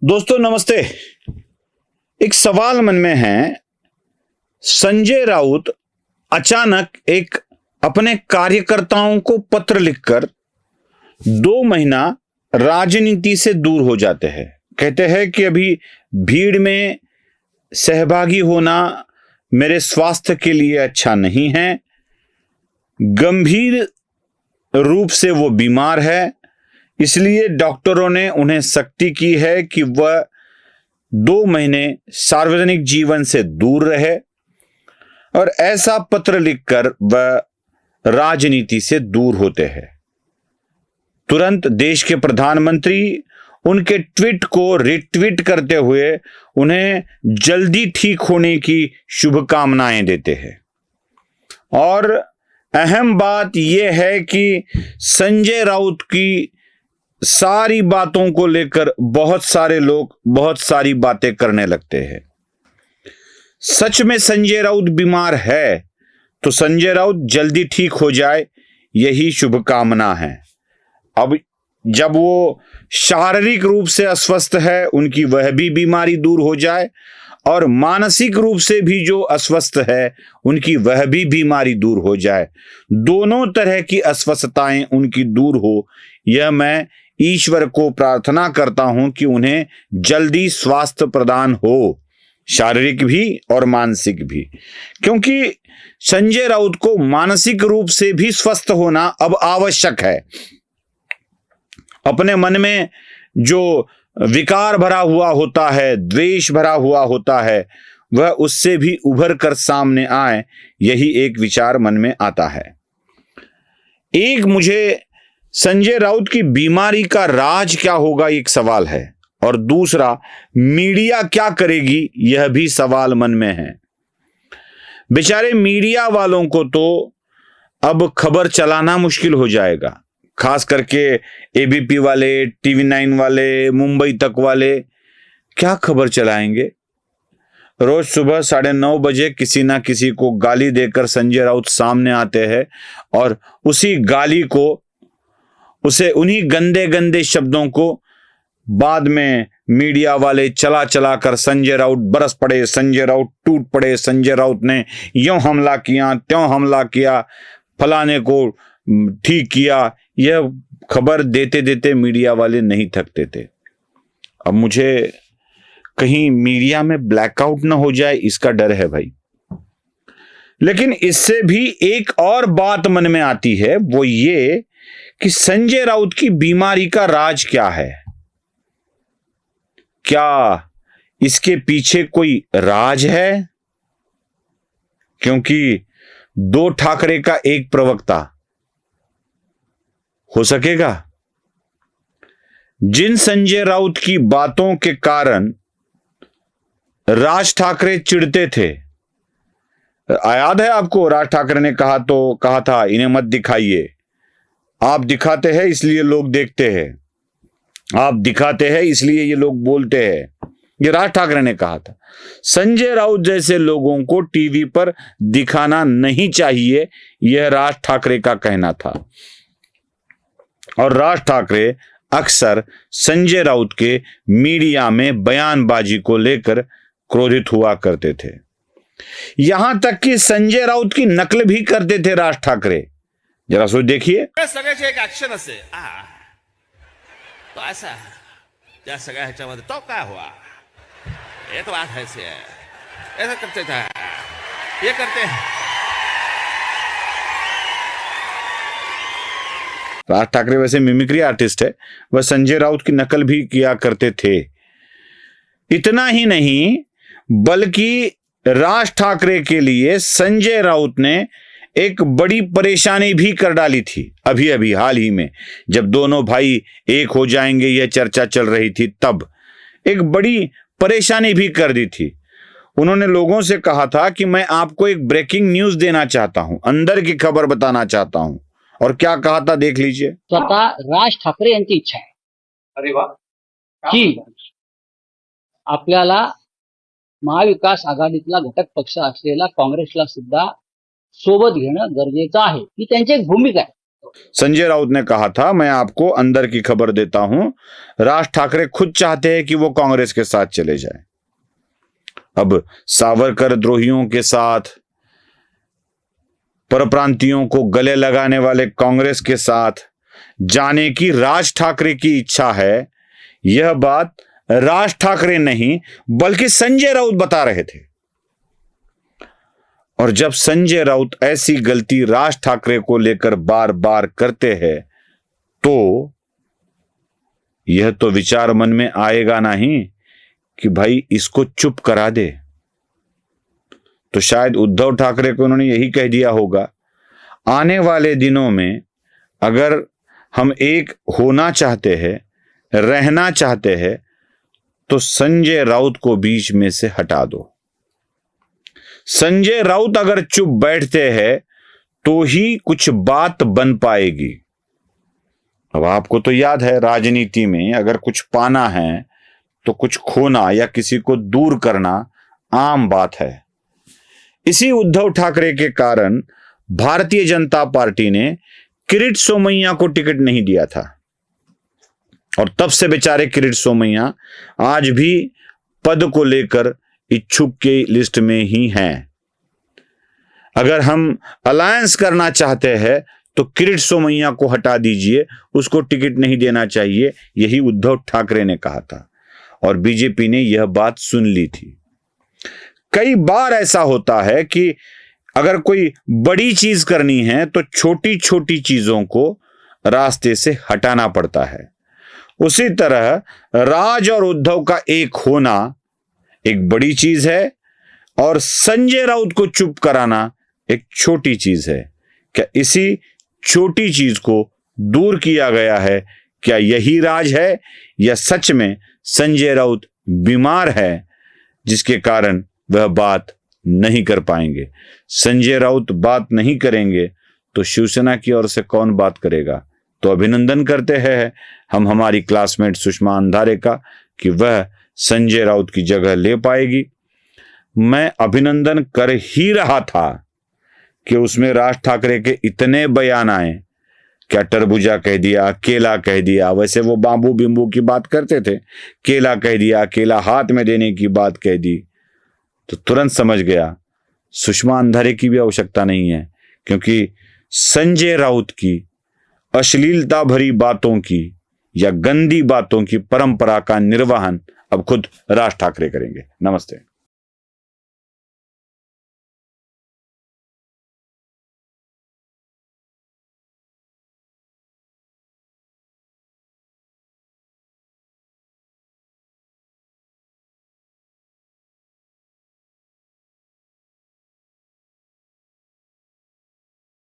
दोस्तों नमस्ते। एक सवाल मन में है। संजय राउत अचानक एक अपने कार्यकर्ताओं को पत्र लिखकर 2 महीना राजनीति से दूर हो जाते हैं। कहते हैं कि अभी भीड़ में सहभागी होना मेरे स्वास्थ्य के लिए अच्छा नहीं है। गंभीर रूप से वो बीमार है, इसलिए डॉक्टरों ने उन्हें सख्ती की है कि वह 2 महीने सार्वजनिक जीवन से दूर रहे। और ऐसा पत्र लिखकर वह राजनीति से दूर होते हैं। तुरंत देश के प्रधानमंत्री उनके ट्वीट को रिट्वीट करते हुए उन्हें जल्दी ठीक होने की शुभकामनाएं देते हैं। और अहम बात यह है कि संजय राउत की सारी बातों को लेकर बहुत सारे लोग बहुत सारी बातें करने लगते हैं। सच में संजय राउत बीमार है तो संजय राउत जल्दी ठीक हो जाए, यही शुभकामना है। अब जब वो शारीरिक रूप से अस्वस्थ है, उनकी वह भी बीमारी दूर हो जाए, और मानसिक रूप से भी जो अस्वस्थ है उनकी वह भी बीमारी दूर हो जाए। दोनों तरह की अस्वस्थताएं उनकी दूर हो, यह मैं ईश्वर को प्रार्थना करता हूं कि उन्हें जल्दी स्वास्थ्य प्रदान हो, शारीरिक भी और मानसिक भी। क्योंकि संजय राउत को मानसिक रूप से भी स्वस्थ होना अब आवश्यक है। अपने मन में जो विकार भरा हुआ होता है, द्वेष भरा हुआ होता है, वह उससे भी उभर कर सामने आए, यही एक विचार मन में आता है। एक मुझे संजय राउत की बीमारी का राज क्या होगा, एक सवाल है, और दूसरा मीडिया क्या करेगी, यह भी सवाल मन में है। बेचारे मीडिया वालों को तो अब खबर चलाना मुश्किल हो जाएगा, खास करके एबीपी वाले, टीवी 9 वाले, मुंबई तक वाले क्या खबर चलाएंगे। रोज सुबह 9:30 बजे किसी ना किसी को गाली देकर संजय राउत सामने आते हैं, और उसी गाली को, उसे उन्हीं गंदे गंदे शब्दों को बाद में मीडिया वाले चला चला कर संजय राउत बरस पड़े, संजय राउत टूट पड़े, संजय राउत ने यूं हमला किया, त्यों हमला किया, फलाने को ठीक किया, यह खबर देते देते मीडिया वाले नहीं थकते थे। अब मुझे कहीं मीडिया में ब्लैकआउट ना हो जाए, इसका डर है भाई। लेकिन इससे भी एक और बात मन में आती है, वो ये कि संजय राउत की बीमारी का राज क्या है। क्या इसके पीछे कोई राज है? क्योंकि 2 ठाकरे का एक प्रवक्ता हो सकेगा। जिन संजय राउत की बातों के कारण राज ठाकरे चिढ़ते थे, याद है आपको, राज ठाकरे ने कहा था इन्हें मत दिखाइए, आप दिखाते हैं इसलिए लोग देखते हैं, आप दिखाते हैं इसलिए ये लोग बोलते हैं, ये राज ठाकरे ने कहा था। संजय राउत जैसे लोगों को टीवी पर दिखाना नहीं चाहिए, यह राज ठाकरे का कहना था। और राज ठाकरे अक्सर संजय राउत के मीडिया में बयानबाजी को लेकर क्रोधित हुआ करते थे। यहां तक कि संजय राउत की नकल भी करते थे राज ठाकरे। जरा सोच देखिए। सगळ्याचे एक ऍक्शन असते, तो ऐसा त्या सगळ्या ह्याच्यामध्ये तो काय हुआ, ये तो बात है से ऐसा करते थे, ये करते हैं। राज ठाकरे वैसे मिमिक्री आर्टिस्ट है, वह संजय राउत की नकल भी किया करते थे। इतना ही नहीं, बल्कि राज ठाकरे के लिए संजय राउत ने एक बड़ी परेशानी भी कर डाली थी। अभी अभी हाल ही में जब दोनों भाई एक हो जाएंगे, यह चर्चा चल रही थी, तब एक बड़ी परेशानी भी कर दी थी। उन्होंने लोगों से कहा था कि मैं आपको एक ब्रेकिंग न्यूज देना चाहता हूं, अंदर की खबर बताना चाहता हूं। और क्या कहा था देख लीजिए। स्वतः राज ठाकरे यांची इच्छा आहे, अरे वा, की आपल्याला महाविकास आघाडीतला घटक पक्ष असलेला काँग्रेसला सुद्धा सोबत घेणं गरजेचं आहे, ही त्यांची एक भूमिका आहे। संजय राउत ने कहा था, मैं आपको अंदर की खबर देता हूं, राज ठाकरे खुद चाहते हैं कि वो कांग्रेस के साथ चले जाए। अब सावरकर द्रोहियों के साथ, परप्रांतियों को गले लगाने वाले कांग्रेस के साथ जाने की राज ठाकरे की इच्छा है, यह बात राज ठाकरे नहीं बल्कि संजय राउत बता रहे थे। और जब संजय राउत ऐसी गलती राज ठाकरे को लेकर बार बार करते हैं तो यह तो विचार मन में आएगा नहीं कि भाई इसको चुप करा दे। तो शायद उद्धव ठाकरे को उन्होंने यही कह दिया होगा, आने वाले दिनों में अगर हम एक होना चाहते हैं, रहना चाहते हैं, तो संजय राउत को बीच में से हटा दो। संजय राउत अगर चुप बैठते हैं तो ही कुछ बात बन पाएगी। अब आपको तो याद है, राजनीति में अगर कुछ पाना है तो कुछ खोना या किसी को दूर करना आम बात है। इसी उद्धव ठाकरे के कारण भारतीय जनता पार्टी ने किरीट सोमैया को टिकट नहीं दिया था और तब से बेचारे किरीट सोमैया आज भी पद को लेकर इच्छुक के लिस्ट में ही हैं। अगर हम अलायंस करना चाहते हैं तो किरीट सोमैया को हटा दीजिए, उसको टिकट नहीं देना चाहिए, यही उद्धव ठाकरे ने कहा था और बीजेपी ने यह बात सुन ली थी। कई बार ऐसा होता है कि अगर कोई बड़ी चीज करनी है तो छोटी छोटी चीजों को रास्ते से हटाना पड़ता है। उसी तरह राज और उद्धव का एक होना एक बड़ी चीज है और संजय राउत को चुप कराना एक छोटी चीज है। क्या इसी छोटी चीज को दूर किया गया है? क्या यही राज है या सच में संजय राउत बीमार है जिसके कारण वह बात नहीं कर पाएंगे? संजय राउत बात नहीं करेंगे तो शिवसेना की ओर से कौन बात करेगा? तो अभिनंदन करते हैं हम हमारी क्लासमेट सुषमा अंधारे का कि वह संजय राउत की जगह ले पाएगी। मैं अभिनंदन कर ही रहा था कि उसमें राज ठाकरे के इतने बयान आए, क्या तरबूजा कह दिया, केला कह दिया, वैसे वो बाम्बू बिम्बू की बात करते थे, केला कह दिया, केला हाथ में देने की बात कह दी, तो तुरंत समझ गया सुषमा अंधारे की भी आवश्यकता नहीं है, क्योंकि संजय राउत की अश्लीलता भरी बातों की या गंदी बातों की परंपरा का निर्वहन अब खुद राज ठाकरे करेंगे। नमस्ते।